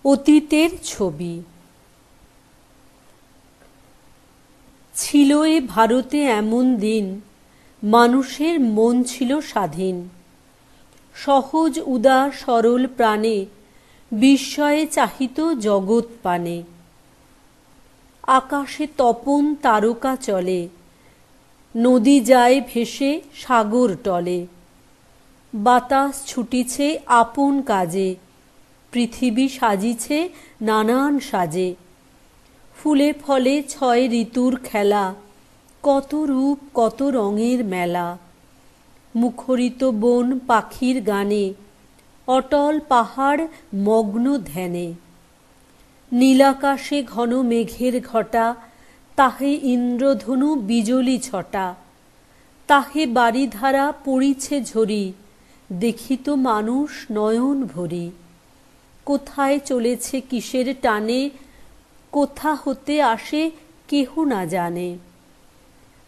অতীতের ছবি। ছিল এ ভারতে এমন দিন, মানুষের মন ছিল স্বাধীন। সহজ উদার সরল প্রাণে বিস্ময়ে চাহিত জগৎ পানে। আকাশে তপন তারকা চলে, নদী যায় ভেসে সাগর তলে। বাতাস ছুটিছে আপন কাজে, পৃথিবী সাজিছে নানান সাজে। ফুলে ফলে ছয় ঋতুর খেলা, কত রূপ কত রঙের মেলা। মুখরিত বন পাখির গানে, অটল পাহাড় মগ্ন ধ্যানে। নীলাকাশে ঘন মেঘের ঘটা, তাহে ইন্দ্রধনু বিজলি ছটা। তাহে বারিধারা পড়িছে ঝরি, দেখিত মানুষ নয়ন ভরি। কোথায় চলেছে কিসের টানে, কোথা হতে আসে কেহ না জানে।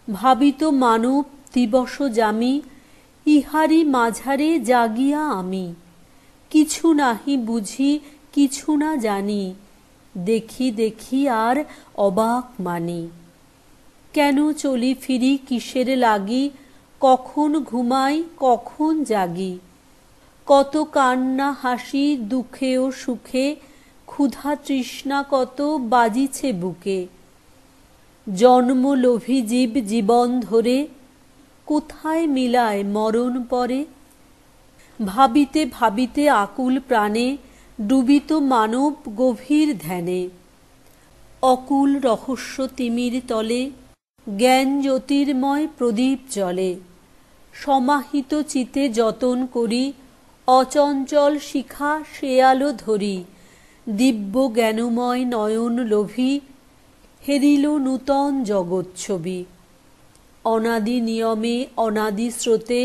ভাবিত মানব দিবস যামি, ইহারি মাঝারে জাগিয়া আমি। কিছু নাহি বুঝি কিছু না জানি, দেখি দেখি আর অবাক মানি। কেন চলি ফিরি কিসের লাগি, কখন ঘুমাই কখন জাগি। কত কান্না হাসি দুঃখে ও সুখে, ক্ষুধা তৃষ্ণা কত বাজিছে বুকে। জন্ম লোভী জীব জীবন ধরে, কোথায় মিলায় মরণ পরে। ভাবিতে ভাবিতে আকুল প্রাণে, ডুবিত মানব গভীর ধ্যানে। অকুল রহস্য তিমির তলে, জ্ঞান জ্যোতির্ময় প্রদীপ জ্বলে। সমাহিত চিতে যতন করি, অচঞ্চল শিখা সে আলো ধরি। দিব্য জ্ঞানময় নয়ন লোভী, হেরিল নূতন জগৎ ছবি। অনাদি নিয়মে অনাদি স্রোতে,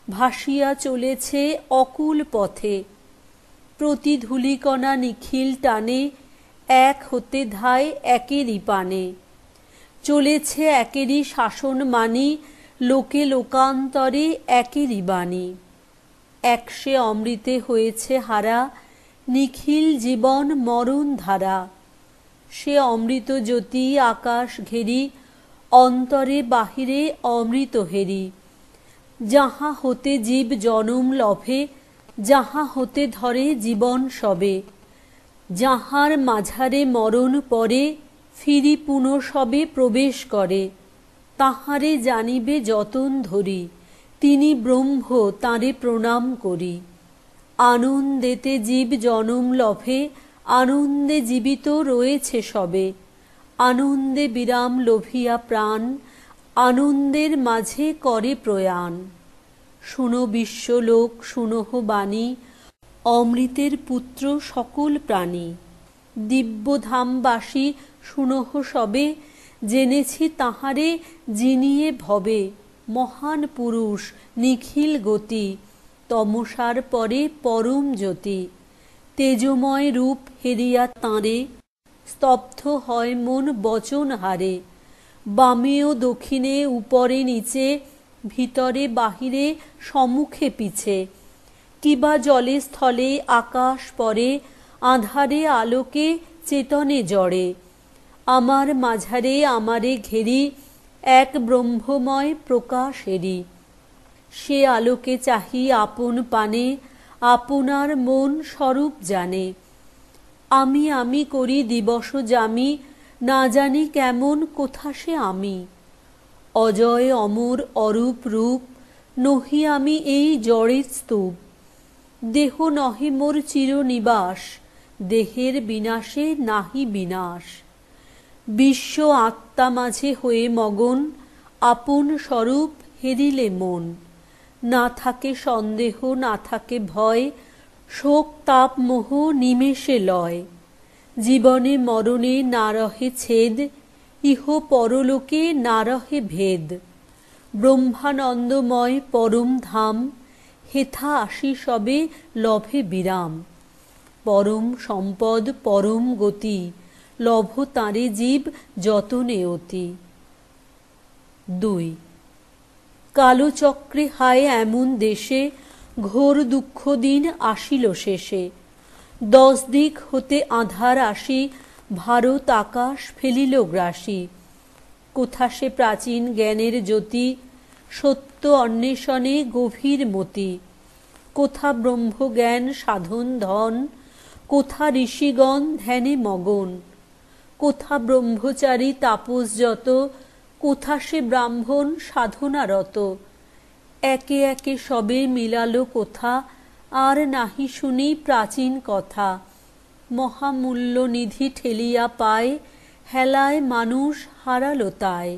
ভাসিয়া চলেছে অকুল পথে। প্রতি ধূলিকণা নিখিল টানে, এক হতে ধায় একেরই পানে। চলেছে একেরই শাসন মানি, লোকে লোকান্তরে একেরই বাণী। একসে অমৃতে হয়েছে হারা, নিখিল জীবন মরণ ধারা। সে অমৃত জ্যোতি আকাশ ঘেরি, অন্তরে বাহিরে অমৃত হেরি। যাহা হতে জীব জনম লভে, যাহা হতে ধরে জীবন সবে। যাহার মাঝারে মরণ পরে, ফিরি পুনঃ সবে প্রবেশ করে। তাহারে জানিবে যতন ধরি, তিনি ব্রহ্ম তাঁরে প্রণাম করি। আনন্দেতে জীব জনম লভে, আনন্দে জীবিত রয়েছে সবে। আনন্দে বিরাম লোভিয়া প্রাণ, আনন্দের মাঝে করে প্রয়াণ। শুনো বিশ্বলোক শুনহ বাণী, অমৃতের পুত্র সকল প্রাণী। দিব্যধামবাসী শুনহ সবে, জেনেছি তাহারে যিনিয়ে ভবে। মহান পুরুষ নিখিল গতি, তমসার পরে পরম জ্যোতি। তেজময় রূপ হেরিয়া তাঁরে, স্তব্ধ হয় মন বচন হারে। বামে ও দক্ষিণে উপরে নিচে, ভিতরে বাহিরে সম্মুখে পিছে। কিবা জলে স্থলে আকাশ পরে, আঁধারে আলোকে চেতনে জড়ে। আমার মাঝারে আমারে ঘেরি, এক ব্রহ্মময় প্রকাশেরি। সে আলোকে চাহি আপন পানে, আপনার মন স্বরূপ জানে। আমি আমি করি দিবস যামি, না জানি কেমন কোথা সে আমি। অজয় অমর অরূপ রূপ, নহি আমি এই জড়ের স্তূপ। দেহ নহে মোর চিরনিবাস, দেহের বিনাশে নাহি বিনাশ। বিশ্ব আত্মা মাঝে হয়ে মগন, আপন স্বরূপ হেরিলে মন। না থাকে সন্দেহ না থাকে ভয়, শোক তাপ মোহ নিমেষে লয়। জীবনে মরণে না রহে ছেদ, ইহ পরলোকে না রহে ভেদ। ব্রহ্মানন্দময় পরম ধাম, হেথা আসি সবে লভে বিরাম। পরম সম্পদ পরম গতি, লভ তাঁরে জীব যতনে অতি। 2 কালচক্রে হায় এমন দেশে, ঘোর দুঃখ দিন আসিল শেষে। দশ দিক হতে আঁধার আসি, ভারত আকাশ ফেলিল গ্রাসী। কোথা সে প্রাচীন জ্ঞানের জ্যোতি, সত্য অন্বেষণে গভীর মতি। কোথা ব্রহ্মজ্ঞান সাধন ধন, কোথা ঋষিগণ ধ্যানে মগন। কোথা ব্রহ্মচারী তাপস যত, কোথা সে ব্রাহ্মণ সাধনারত। একে একে সবে মিলালো কোথা, আর নাহি শুনি প্রাচীন কথা। মহামূল্য নিধি ঠেলিয়া পায়, হেলায় মানুষ হারালো তাই।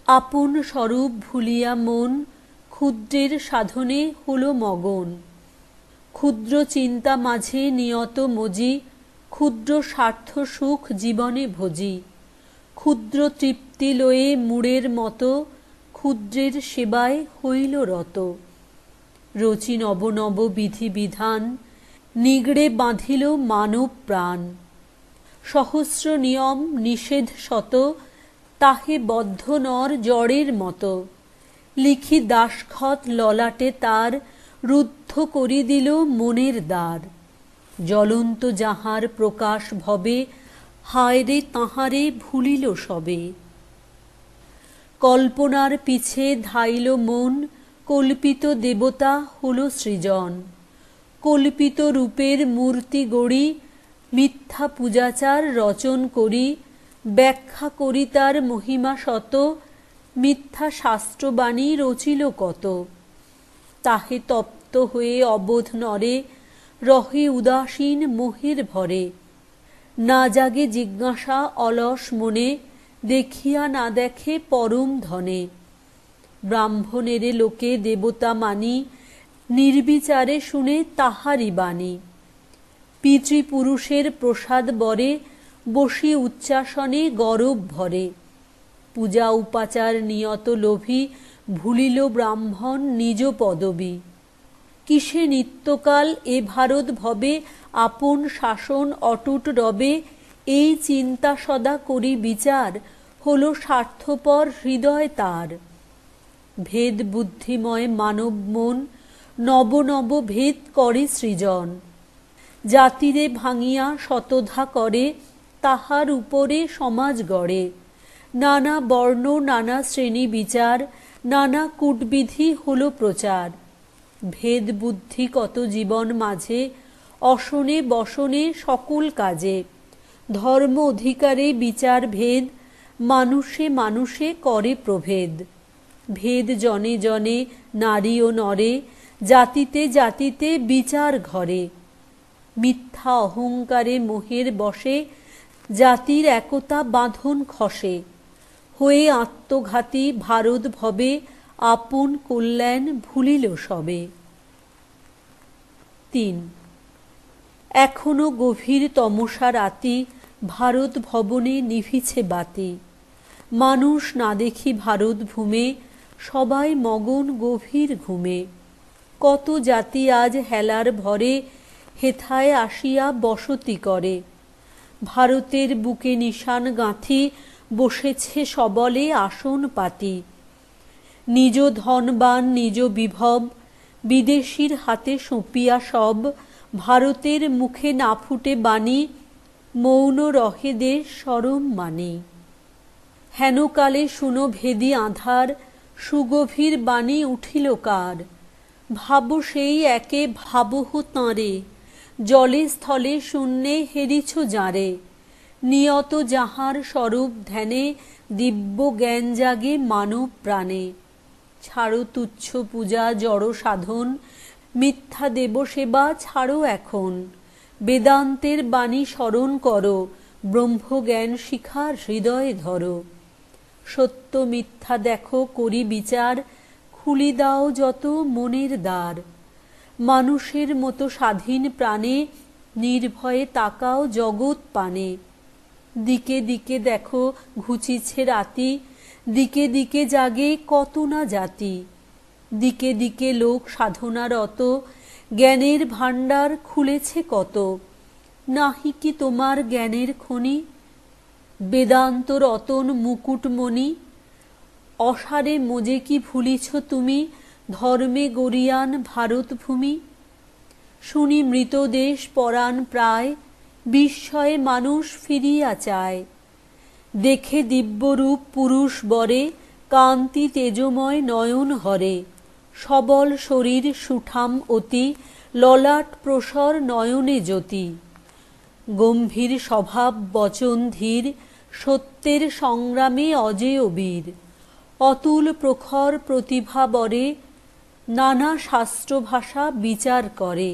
আপন স্বরূপ ভুলিয়া মন, ক্ষুদ্রের সাধনে হলো মগন। ক্ষুদ্র চিন্তা মাঝে নিয়ত মজি, ক্ষুদ্র স্বার্থ সুখ জীবনে ভজি। ক্ষুদ্র তৃপ্তি লয়ে মূঢ়ের মতো, ক্ষুদ্রের সেবায় হইল রত। রচি নব নব বিধি বিধান, নিগড়ে বাঁধিল মানব প্রাণ। সহস্র নিয়ম নিষেধ শত, তাহে বদ্ধ নর জড়ের মতো। লিখি দাসখত ললাটে তার, রুদ্ধ করি দিল মনের দ্বার। জ্বলন্ত যাহার প্রকাশ ভবে, হায় রে তাহারে ভুলিল সবে। কল্পনার পিছে ধাইল মন, কল্পিত দেবতা হল সৃজন। কল্পিত রূপের মূর্তি গড়ি, মিথ্যা পূজাচার রচন করি। ব্যাখ্যা করি তার মহিমা শত, মিথ্যা শাস্ত্রবাণী রচিল কত। তাহে তপ্ত হয়ে অবোধ নরে, রহে উদাসীন মোহের ভরে। না জাগে জিজ্ঞাসা অলস মনে, দেখিয়া না দেখে পরম ধনে। ব্রাহ্মণেরে লোকে দেবতা মানি, নির্বিচারে শুনে তাহারি বাণী। পিতৃপুরুষের প্রসাদ বরে, বসি উচ্চাসনে গরব ভরে। পূজা উপাচার নিয়ত লোভী, ভুলিল ব্রাহ্মণ নিজ পদবী। কিসে নিত্যকাল এ ভারত ভবে, আপন শাসন অটুট রবে। এই চিন্তা সদা করি বিচার, হল স্বার্থপর হৃদয় তার। ভেদ বুদ্ধিময় মানব মন, নব নব ভেদ করে সৃজন। জাতিরে ভাঙিয়া শতধা করে, তাহার উপরে সমাজ গড়ে। নানা বর্ণ নানা শ্রেণী বিচার, নানা কূটবিধি হল প্রচার। ভেদ বুদ্ধি কত জীবন মাঝে, অশনে বসনে সকল কাজে। ধর্ম অধিকারে বিচার ভেদ, মানুষে মানুষে করে প্রভেদ। ভেদ জনে জনে নারী ও নরে, জাতিতে জাতিতে বিচার ঘরে। মিথ্যা অহংকারে মোহের বশে, জাতির একতা বাঁধন খসে। হয়ে আত্মঘাতী ভারত ভবে, আপন কল্যাণ ভুলিল সবে। ৩ এখনো গভীর তমসা রাতি, ভারত ভবনে নিভিছে বাতি। মানুষ না দেখি ভারত ভূমে, সবাই মগন গভীর ঘুমে। কত জাতি আজ হেলার ভরে, হেথায় আসিয়া বসতি করে। ভারতের বুকে নিশান গাঁথি, বসেছে সবলে আসন পাতি। নিজ ধনবান নিজ বিভব, বিদেশীর হাতে সঁপিয়া সব। ভারতের মুখে না ফুটে বাণী, মৌন রহে দেশ সরম মানি। হেনকালে শুনো ভেদি আঁধার, সুগভীর বাণী উঠিল কার। ভাবো সেই একে ভাবহ তাঁরে, জলে স্থলে শূন্যে হেরিছ যাঁরে। নিয়ত যাহার স্বরূপ ধ্যানে, দিব্য জ্ঞান জাগে মানব প্রাণে। ছাড়ো তুচ্ছ পূজা জড় সাধন, মিথ্যা দেবসেবা ছাড়ো এখন। বেদান্তের বাণী স্মরণ করো, ব্রহ্মজ্ঞান শিখার হৃদয়ে ধরো। সত্য মিথ্যা দেখো করি বিচার, খুলি দাও যত মনের দ্বার। মানুষের মতো স্বাধীন প্রাণে, নির্ভয়ে তাকাও জগৎ পানে। দিকে দিকে দেখো ঘুচিছে রাতি, দিকে দিকে জাগে কত না জাতি। দিকে দিকে লোক সাধনারত, জ্ঞানের ভাণ্ডার খুলেছে কত। নাহি কি তোমার জ্ঞানের খনি, বেদান্ত রতন মুকুটমণি। অসারে মোজে কি ভুলিছ তুমি, ধর্মে গরিয়ান ভারত ভূমি। শুনি মৃতদেশ পরাণ প্রায়, বিস্ময়ে মানুষ ফিরিয়া চায়। দেখে দিব্যরূপ পুরুষ বরে, কান্তি তেজময় নয়ন হরে। সবল শরীর সুঠাম অতি, ললাট প্রসর নয়নে জ্যোতি। গম্ভীর স্বভাব বচন ধীর, সত্যের সংগ্রামে অজেয় বীর। অতুল প্রখর প্রতিভা বরে, নানা শাস্ত্র ভাষা বিচার করে।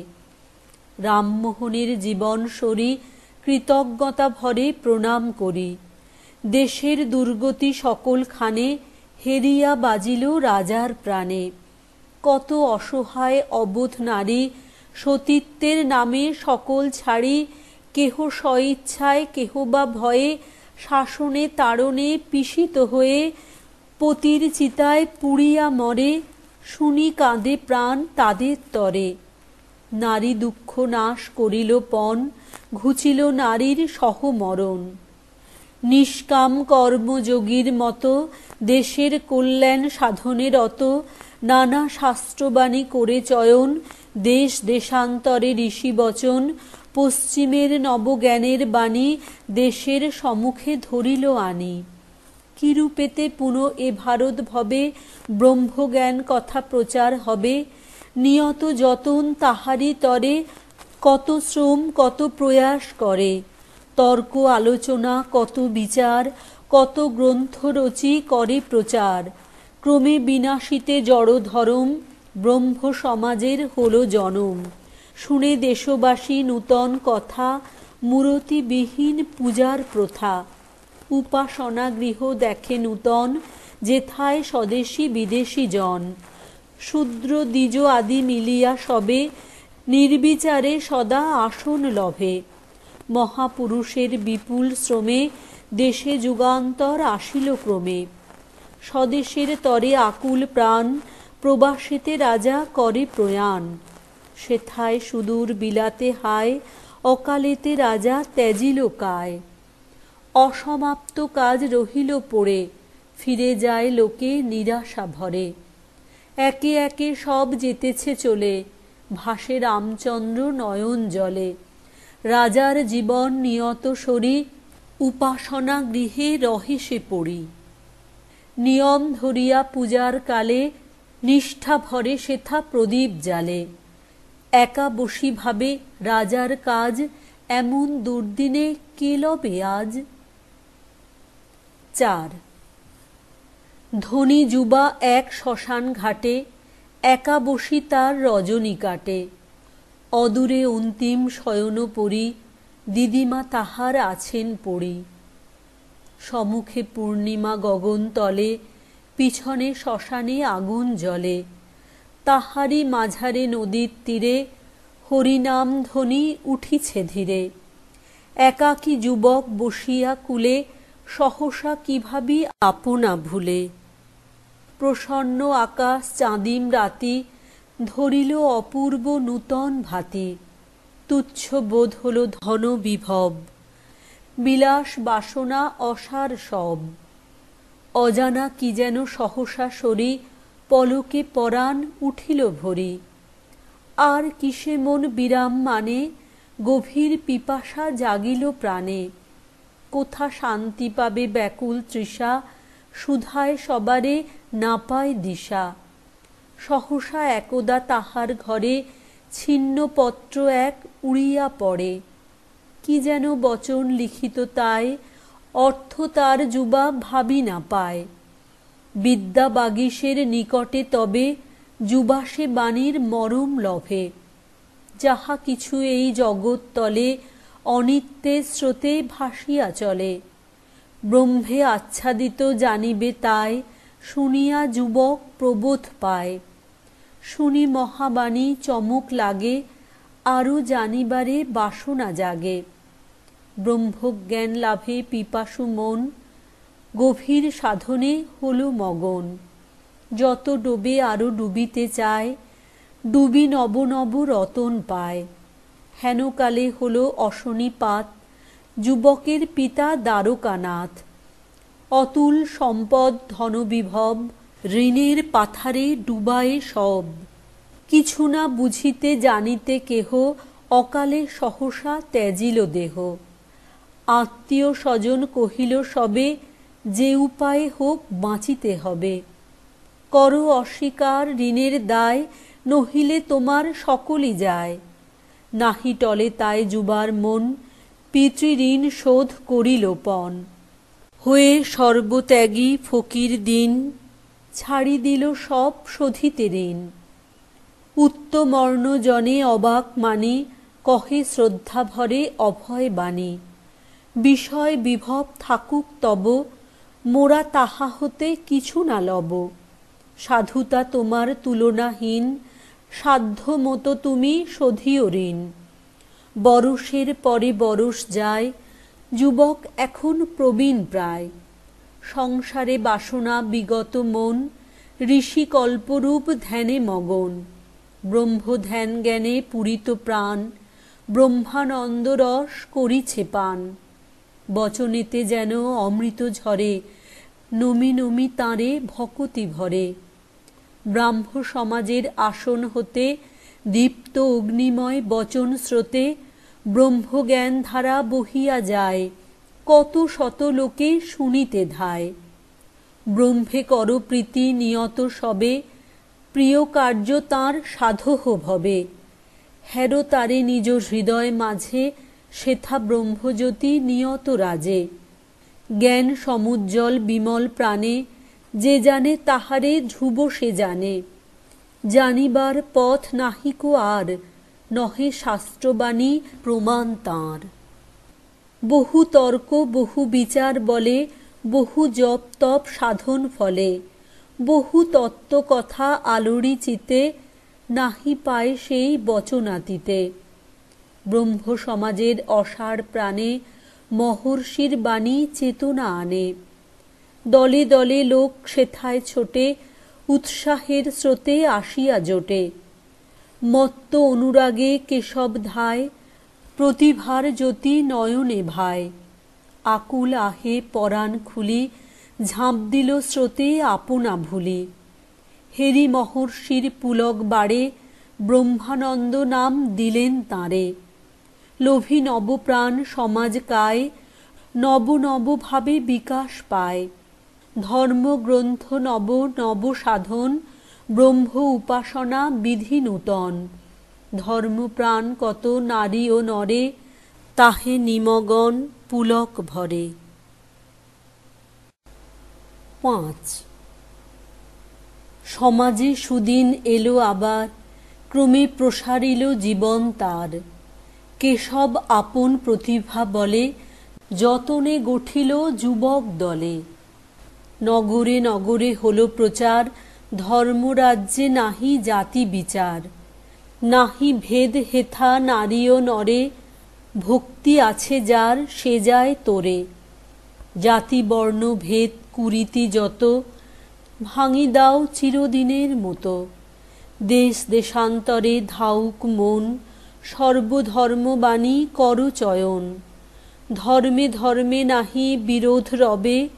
রামমোহনের জীবন সরি, কৃতজ্ঞতা ভরে প্রণাম করি। দেশের দুর্গতি সকলখানে, হেরিয়া বাজিল রাজার প্রাণে। কত অসহায় অবোধ নারী, সতীত্বের নামে সকল ছাড়ি, কেহ স্বইচ্ছায় কেহ বা ভয়ে, শাসনে তাড়নে পিষিত হয়ে, পতির চিতায় পুড়িয়া মরে। শুনি কাঁদে প্রাণ তাদের তরে। নারী দুঃখ নাশ করিল পণ, ঘুচিল নারীর সহমরণ। নিষ্কাম কর্মযোগীর মতো, দেশের কল্যাণ সাধনে রত। নানা শাস্ত্রবাণী করে চয়ন, দেশ দেশান্তরে ঋষি বচন। পশ্চিমের নবজ্ঞানের বাণী, দেশের সম্মুখে ধরিল আনি। কিরূপেতে পুনঃ এ ভারত ভবে, ব্রহ্মজ্ঞান কথা প্রচার হবে। নিয়ত যতন তাহারি তরে, কত শ্রম কত প্রয়াস করে। তর্ক আলোচনা কত বিচার, কত গ্রন্থ রচি করে প্রচার। ক্রমে বিনাশিতে জড়ধরম, ব্রহ্ম সমাজের হল জনম। শুনে দেশবাসী নূতন কথা, মূরতিবিহীন পূজার প্রথা। উপাসনা গৃহ দেখে নূতন, যেথায় স্বদেশী বিদেশী জন। শূদ্র দ্বিজ আদি মিলিয়া সবে, নির্বিচারে সদা আসন লভে। মহাপুরুষের বিপুল শ্রমে, দেশে যুগান্তর আসিল ক্রমে। স্বদেশের তরে আকুল প্রাণ, প্রবাসেতে রাজা করে প্রয়াণ। সেথায় সুদূর বিলাতে হায়, অকালেতে রাজা ত্যাজিল কায়। অসমাপ্ত কাজ রহিল পড়ে, ফিরে যায় লোকে নিরাশা ভরে। একে একে সব যেতেছে চলে, ভাসে রামচন্দ্র নয়ন জলে। রাজার জীবন নিয়ত সরি, উপাসনা গৃহে রহে সে পড়ি। নিয়ম ধরিয়া পূজার কালে, নিষ্ঠা ভরে সেথা প্রদীপ জালে। একা বসি ভাবে রাজার কাজ, এমন দুর্দিনে কে লবে আজ। ৪ ধনী যুবা এক শ্মশান ঘাটে, একা বসি তার রজনী কাটে। অদূরে অন্তিম শয়নপরি, দিদিমা তাহার আছেন পড়ি। সম্মুখে পূর্ণিমা গগন তলে, পিছনে শ্মশানে আগুন জ্বলে। তাহারি মাঝারে নদীর তীরে, হরিনাম ধ্বনি উঠিছে ধীরে। একাকী যুবক বসিয়া কূলে, সহসা কি ভাবি আপনা ভুলে। প্রসন্ন আকাশ চাঁদিম রাতি, ধরিল অপূর্ব নূতন ভাতি। তুচ্ছ বোধ হল ধন বিভব, বিলাস বাসনা অসার সব। অজানা কি যেন সহসা সরি, পলকে পরাণ উঠিল ভরি। আর কিসে মন বিরাম মানে, গভীর পিপাসা জাগিল প্রাণে। কোথা শান্তি পাবে ব্যাকুল তৃষা, সুধায় সবারে না পায় দিশা। সহসা একদা তাহার ঘরে, ছিন্ন পত্র এক উড়িয়া পড়ে। কি যেন বচন লিখিত তাই, অর্থ তার যুবা ভাবি না পায়। বিদ্যা বাগীশের নিকটে তবে, যুবা সে বাণীর মরম লভে। যাহা কিছু এই জগৎ তলে, অনিত্যের স্রোতে ভাসিয়া চলে। ব্রহ্মে আচ্ছাদিত জানিবে তাই, শুনিয়া যুবক প্রবোধ পায়। শুনি মহাবাণী চমক লাগে, আরও জানিবারে বাসনা জাগে। ব্রহ্মজ্ঞান লাভে পিপাসু মন, গভীর সাধনে হল মগন। যত ডোবে আরও ডুবিতে চায়, ডুবি নব নব রতন পায়। হেনকালে হল অশনিপাত, যুবকের পিতা দ্বারকানাথ। অতুল সম্পদ ধনবিভব, ঋণের পাথারে ডুবায়ে সব। কিছু না বুঝিতে জানিতে কেহ অকালে সহসা ত্যাজিল দেহ। আত্মীয় স্বজন কহিল সবে, যে উপায়ে হোক বাঁচিতে হবে। করো অস্বীকার ঋণের দায়, নহিলে তোমার সকলই যায়। নাহি টলে তাই যুবার মন, পিতৃঋণ শোধ করিল পণ। হয়ে সর্বত্যাগী ফকির দিন, ছাড়ি দিল সব শোধিতে ঋণ। উত্তমর্ণ জনে অবাক মানি, কহে শ্রদ্ধা ভরে অভয় বাণী। বিষয় বিভব থাকুক তব, মোরা তাহা হতে কিছু না লব। সাধুতা তোমার তুলনাহীন, সাধ্য মতো তুমি শোধিও ঋণ। বরষের পরে বরষ যায়, যুবক এখন প্রবীণ প্রায়। সংসারে বাসনা বিগত মন, ঋষি কল্পরূপ ধ্যানে মগন। ব্রহ্মধ্যান জ্ঞানে পূরিত প্রাণ, ব্রহ্মানন্দ রস করিছে পান। বচনেতে যেন অমৃত ঝরে, নমি নমি তাঁরে ভকতি ভরে। ব্রাহ্ম সমাজের আসন হতে, দীপ্ত অগ্নিময় বচন স্রোতে, ব্রহ্মজ্ঞান ধারা বহিয়া যায়, কত শত লোকে শুনিতে ধায়। ব্রহ্মে কর প্রীতি নিয়ত সবে, প্রিয় কার্য তাঁর সাধহ ভবে। হের তারে নিজ হৃদয় মাঝে, সেথা ব্রহ্মজ্যোতি নিয়ত রাজে। জ্ঞান সমুজ্জ্বল বিমল প্রাণে, যে জানে তাহারে ধ্রুব সে জানে। জানিবার পথ নাহিক আর, নহে শাস্ত্রবাণী প্রমাণ তাঁর। বহু তর্ক বহু বিচার বলে, বহু জপ তপ সাধন ফলে। বহু তত্ত্ব কথা আলোড়ি চিতে, নাহি পায় সেই বচনাতীতে। ব্রহ্ম সমাজের অসার প্রাণে, মহর্ষির বাণী চেতনা আনে। দলে দলে লোক সেথায় ছোটে, উৎসাহের স্রোতে আসিয়া জোটে। মত্ত অনুরাগে কেশব ধায়, প্রতিভার জ্যোতি নয়নে ভায়। আকুল আহে পরাণ খুলি, ঝাঁপ দিল স্রোতে আপনা ভুলি। হেরি মহর্ষির পুলক বাড়ে, ব্রহ্মানন্দ নাম দিলেন তাঁরে। লোভী নবপ্রাণ সমাজ কায়, নব নব ভাবে বিকাশ পায়। ধর্মগ্রন্থ নব নব সাধন, ব্রহ্ম উপাসনা বিধি নূতন। ধর্মপ্রাণ কত নারী ও নরে, তাহে নিমগন পুলক ভরে। ৫ সমাজে সুদিন এলো আবার, ক্রমে প্রসারিল জীবন তার। কেশব আপন প্রতিভা বলে, যতনে গঠিল যুবক দলে। নগরে নগরে হল প্রচার, ধর্মরাজ্যে নাহি জাতি বিচার। নাহি ভেদ হেথা নারী ও নরে, ভক্তি আছে যার সে যায় তোরে। জাতি বর্ণ ভেদ কুরীতি যত, ভাঙি দাও চিরদিনের মতো। দেশ দেশান্তরে ধাউক মন, সর্বধর্মবাণী কর চয়ন। ধর্মে ধর্মে নাহি বিরোধ রবে,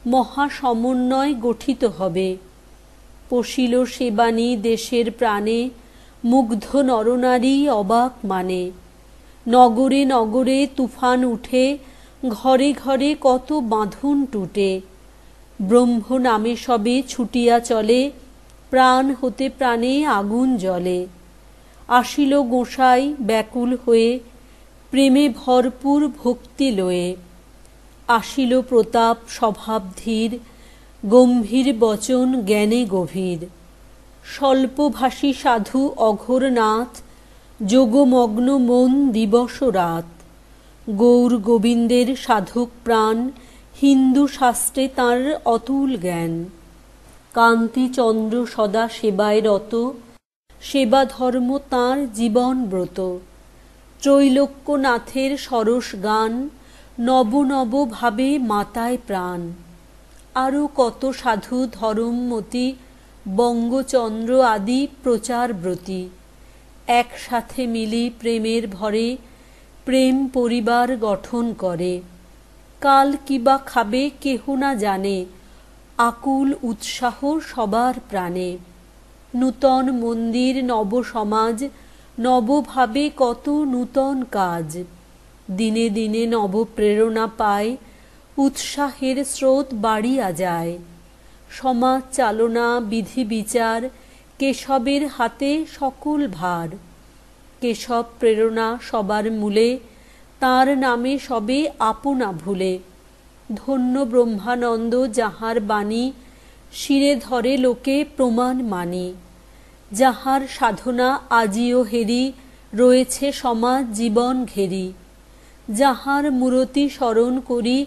মহা সমন্বয় গঠিত হবে। পশিল সে বাণী দেশের প্রাণে, মুগ্ধ নরনারী অবাক মানে। নগরে নগরে তুফান উঠে, ঘরে ঘরে কত বাঁধন টুটে। ব্রহ্ম নামে সবে ছুটিয়া চলে, প্রাণ হতে প্রাণে আগুন জ্বলে। আসিল গোসাই ব্যাকুল হয়ে, প্রেমে ভরপুর ভক্তি লয়ে। আসিল প্রতাপ স্বভাব ধীর, গম্ভীর বচন জ্ঞানে গভীর। স্বল্পভাষী সাধু অঘোরনাথ, যোগমগ্ন মন দিবস রাত। গৌর গোবিন্দের সাধক প্রাণ, হিন্দু শাস্ত্রে তাঁর অতুল জ্ঞান। কান্তিচন্দ্র সদা সেবায় রত, সেবা ধর্ম তাঁর জীবন ব্রত। ত্রৈলোক্যনাথের সরস গান, নব নব ভাবে মাতায় প্রাণ। আরও কত সাধু ধরমমতি, বঙ্গচন্দ্র আদি প্রচারব্রতী। একসাথে মিলি প্রেমের ভরে, প্রেম পরিবার গঠন করে। কাল কিবা খাবে কেহ না জানে, আকুল উৎসাহ সবার প্রাণে। নূতন মন্দির নব সমাজ, নবভাবে কত নূতন কাজ। দিনে দিনে নব প্রেরণা পায়, উৎসাহের স্রোত বাড়িয়া যায়। সমাজ চালনা বিধি বিচার, কেশবের হাতে সকল ভার। কেশব প্রেরণা সবার মূলে, তাঁর নামে সবে আপনা ভুলে। ধন্য ব্রহ্মানন্দ যাহার বাণী, শিরে ধরে লোকে প্রমাণ মানি। যাহার সাধনা আজিও হেরি, রয়েছে সমাজ জীবন ঘেরি। যাহার মূরতি স্মরণ করি,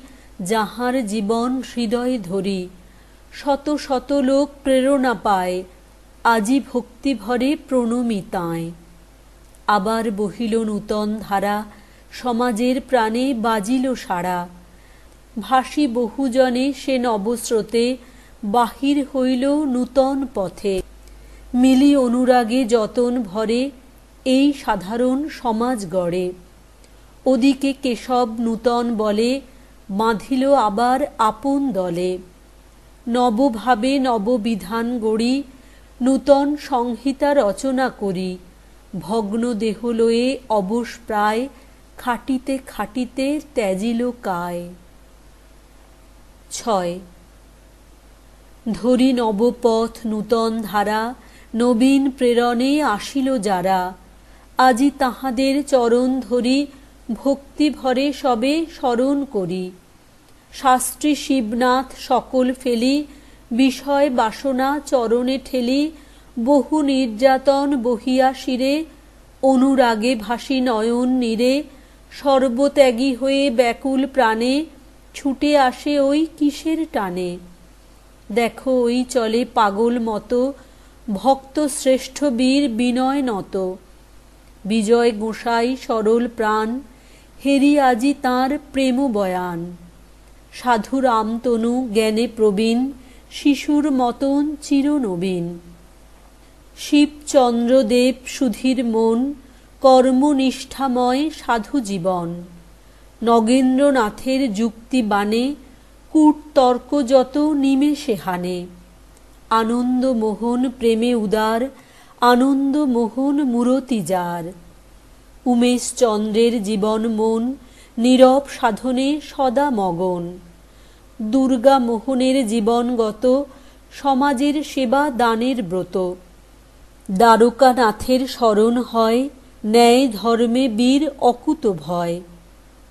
যাহার জীবন হৃদয়ে ধরি। শত শত লোক প্রেরণা পায়, আজি ভক্তি ভরে প্রণমী তাঁয়। আবার বহিল নূতন ধারা, সমাজের প্রাণে বাজিল সাড়া। ভাসি বহুজনে সে নবস্রোতে, বাহির হইল নূতন পথে। মিলি অনুরাগে যতন ভরে, এই সাধারণ সমাজ গড়ে। ওদিকে কেশব নূতন বলে, বাঁধিল আবার আপন দলে। নবভাবে নববিধান গড়ি, নূতন সংহিতা রচনা করি। ভগ্ন দেহ লয়ে অবশ প্রায়, খাটিতে খাটিতে ত্যাজিল কায়। 6 ধরি নবপথ নূতন ধারা, নবীন প্রেরণে আসিল যারা। আজি তাহাদের চরণ ধরি, ভক্তি ভরে সবে স্মরণ করি। শাস্ত্রী শিবনাথ সকল ফেলি, বিষয় বাসনা চরণে ঠেলি। বহু নির্যাতন বহিয়া শিরে, অনুরাগে ভাসি নয়ন নীরে। সর্বত্যাগী হয়ে ব্যাকুল প্রাণে, ছুটে আসে ওই কিসের টানে। দেখো ওই চলে পাগল মতো, ভক্ত শ্রেষ্ঠ বীর বিনয় নত। বিজয় গোসাই সরল প্রাণ, হেরি আজি তাঁর প্রেম বয়ান। সাধু রামতনু জ্ঞানে প্রবীণ, শিশুর মতন চিরনবীন। শিবচন্দ্রদেব সুধীর মন, কর্মনিষ্ঠাময় সাধু জীবন। নগেন্দ্রনাথের যুক্তি বাণে, কূটতর্ক যত নিমেষে হানে। আনন্দমোহন প্রেমে উদার, আনন্দমোহন মূরতি যার। উমেশচন্দ্রের জীবন মন, নীরব সাধনে সদা মগন। দুর্গা মোহনের জীবনগত, সমাজের সেবা দানের ব্রত। দ্বারকানাথের স্মরণ হয়, ন্যায় ধর্মে বীর অকুত ভয়।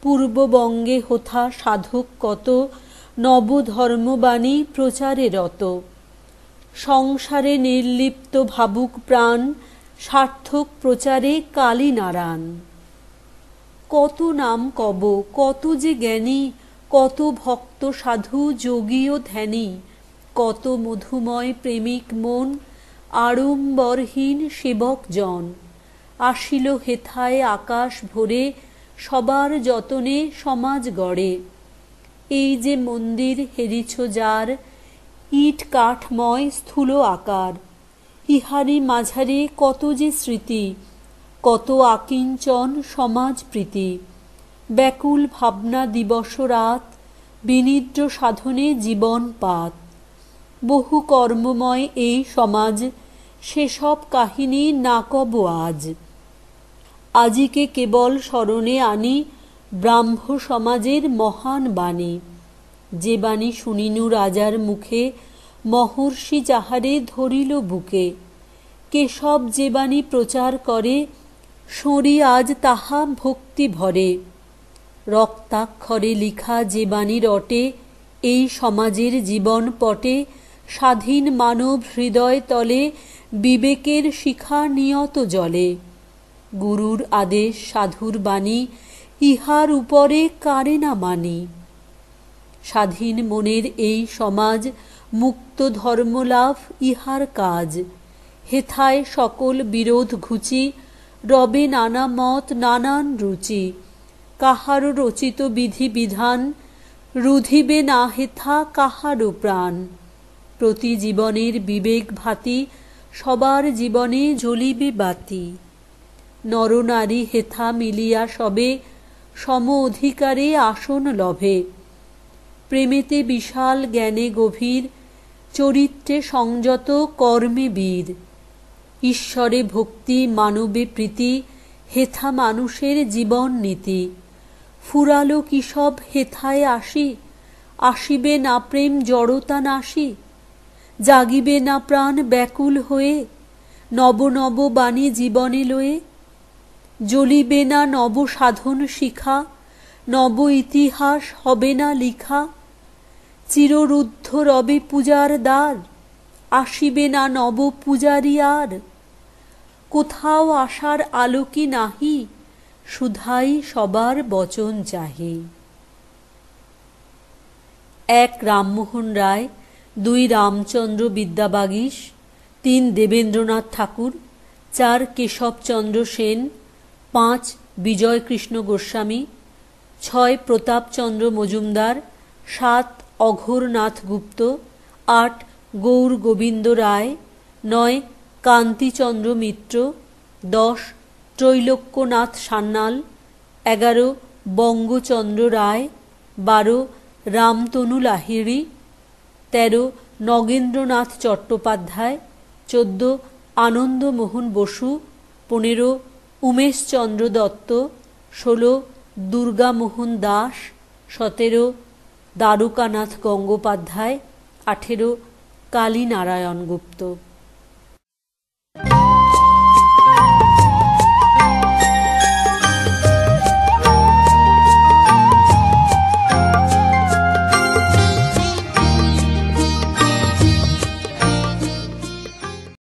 পূর্ববঙ্গে হোথা সাধক কত, নবধর্মবাণী প্রচারে রত। সংসারে নির্লিপ্ত ভাবুক প্রাণ, সার্থক প্রচারে কালী নারায়ণ। কত নাম কব, কত যে জ্ঞানী, কত ভক্ত সাধু যোগী ও ধ্যানী। কত মধুময় প্রেমিক মন, আড়ম্বরহীন সেবক জন। আসিল হেথায় আকাশ ভরে, সবার যতনে সমাজ গড়ে। এই যে মন্দির হেরিছ যার, ইট কাঠময় স্থূল আকার। ইহারি মাঝারে কত যে স্মৃতি, কত আকিঞ্চন সমাজ প্রীতি। ব্যাকুল ভাবনা দিবস রাত, বিনিদ্র সাধনে জীবন পাত। বহু কর্মময় এই সমাজ, সেসব কাহিনী না কব আজ। আজিকে কেবল স্মরণে আনি, ব্রাহ্ম সমাজের মহান বাণী। যে বাণী শুনিনু রাজার মুখে, মহর্ষি যাহারে ধরিল বুকে। কেশব যে বাণী প্রচার করে, শরী আজ তাহা ভক্তি ভরে। রক্তাক্ষরে লিখা যে বাণী রটে, এই সমাজের জীবন পটে। স্বাধীন মানব হৃদয় তলে, বিবেকের শিখা নিয়ত জ্বলে। গুরুর আদেশ সাধুর বাণী, ইহার উপরে কারে না মানি। স্বাধীন মনের এই সমাজ, মুক্ত ধর্মলাভ ইহার কাজ। হেথায় সকল বিরোধ ঘুচি, রবে নানা মত নানান রুচি। কাহারও রচিত বিধি বিধান, রুধিবে না হেথা কাহারও প্রাণ। প্রতি জীবনের বিবেক ভাতি, সবার জীবনে জ্বলিবে বাতি। নরনারী হেথা মিলিয়া সবে, সম অধিকারে আসন লভে। প্রেমেতে বিশাল জ্ঞানে গভীর, চরিত্রে সংযত কর্মে বীর। ঈশ্বরে ভক্তি মানবে প্রীতি হেথা মানুষের জীবন নীতি। ফুরালো কি সব হেথায় আসি, আসিবে না প্রেম জড়তা নাশি। জাগিবে না প্রাণ ব্যাকুল হয়ে, নব নব বাণী জীবনে লয়ে। জ্বলিবে না নব সাধন শিখা, নব ইতিহাস হবে না লিখা। চিররুদ্ধ রবে পূজার দ্বার, আসিবে না নব পূজারি আর। কোথাও আশার আলো কি নাহি, শুধাই সবার বচন চাহি। ১ রামমোহন রায়, ২ রামচন্দ্র বিদ্যাবাগীশ, ৩ দেবেন্দ্রনাথ ঠাকুর, ৪ কেশবচন্দ্র সেন, ৫ বিজয়কৃষ্ণ গোস্বামী, ৬ প্রতাপচন্দ্র মজুমদার, ৭ অঘোরনাথ গুপ্ত, ৮ গৌর গোবিন্দ রায়, ৯ কান্তিচন্দ্র মিত্র, ১০ ত্রৈলোক্যনাথ সান্যাল, ১১ বঙ্গচন্দ্র রায়, ১২ রামতনু লাহিড়ী, ১৩ নগেন্দ্রনাথ চট্টোপাধ্যায়, ১৪ আনন্দমোহন বসু, ১৫ উমেশচন্দ্র দত্ত, ১৬ দুর্গামোহন দাস, ১৭ দ্বারকানাথ গঙ্গোপাধ্যায়, ১৮ কালীনারায়ণ গুপ্ত।